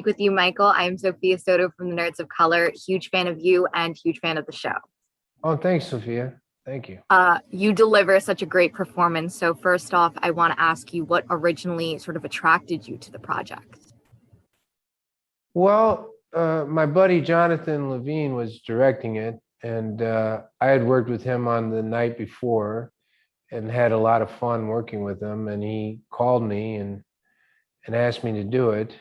speak with you, Michael. I am Sophia Soto from the Nerds of Color. Huge fan of you and huge fan of the show. Oh, thanks, Sophia. Thank you. You deliver such a great performance. So first off, I want to ask you what originally sort of attracted you to the project? Well, my buddy Jonathan Levine was directing it, and I had worked with him on The Night Before and had a lot of fun working with him. And he called me and asked me to do it.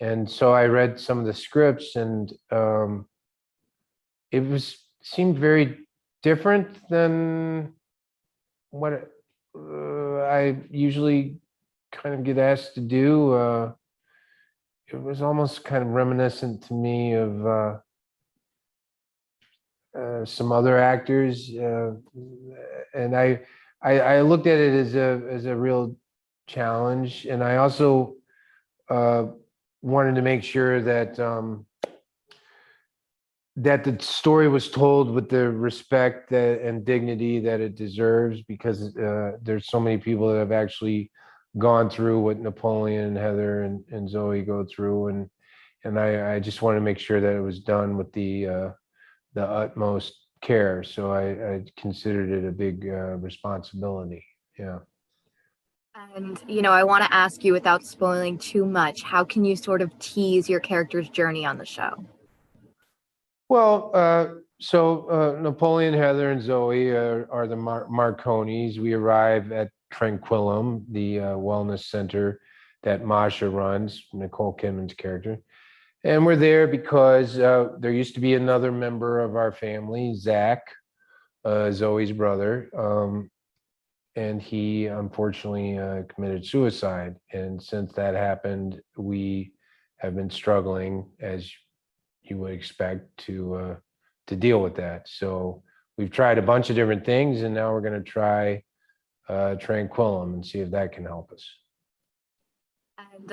And so I read some of the scripts, and it seemed very different than what I usually kind of get asked to do. It was almost kind of reminiscent to me of some other actors, and I looked at it as a real challenge, and I also wanted to make sure that that the story was told with the respect and dignity that it deserves, because there's so many people that have actually gone through what Napoleon and Heather and Zoe go through, and I just wanted to make sure that it was done with the utmost care. So I considered it a big responsibility. Yeah. And, I want to ask you, without spoiling too much, how can you sort of tease your character's journey on the show? Well, so Napoleon, Heather, and Zoe are the Marconis. We arrive at Tranquillum, the wellness center that Masha runs, Nicole Kidman's character. And we're there because there used to be another member of our family, Zach, Zoe's brother, and he unfortunately committed suicide. And since that happened, we have been struggling, as you would expect, to deal with that. So we've tried a bunch of different things, and now we're going to try Tranquillum and see if that can help us. And,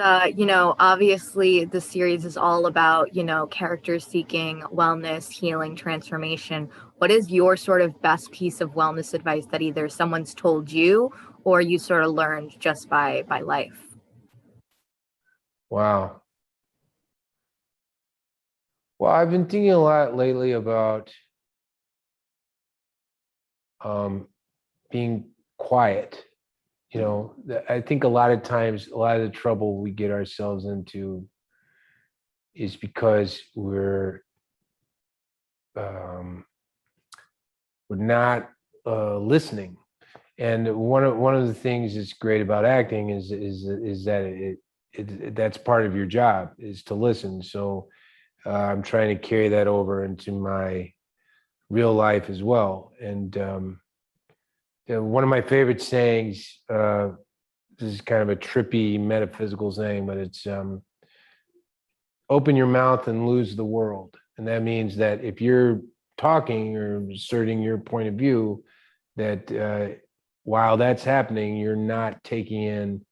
obviously the series is all about, characters seeking wellness, healing, transformation. What is your sort of best piece of wellness advice that either someone's told you or you sort of learned just by life? Wow. Well, I've been thinking a lot lately about being quiet. I think a lot of times, a lot of the trouble we get ourselves into is because we're not listening. And one of the things that's great about acting is that that's part of your job, is to listen. So I'm trying to carry that over into my real life as well. And one of my favorite sayings, this is kind of a trippy metaphysical saying, but it's open your mouth and lose the world. And that means that if you're talking or asserting your point of view, that while that's happening, you're not taking in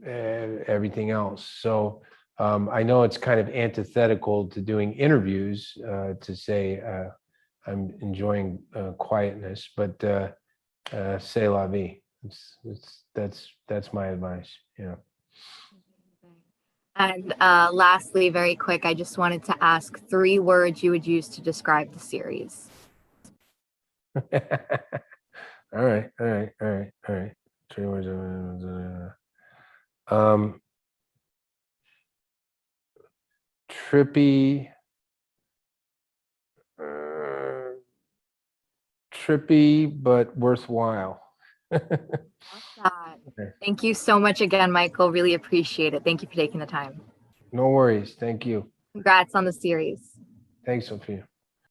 everything else. So I know it's kind of antithetical to doing interviews to say I'm enjoying quietness, but c'est la vie. That's my advice. Yeah. And lastly, very quick, I just wanted to ask 3 words you would use to describe the series. All right. 3 words. Trippy, but worthwhile. Okay. Thank you so much again, Michael. Really appreciate it. Thank you for taking the time. No worries. Thank you. Congrats on the series. Thanks, Sophia.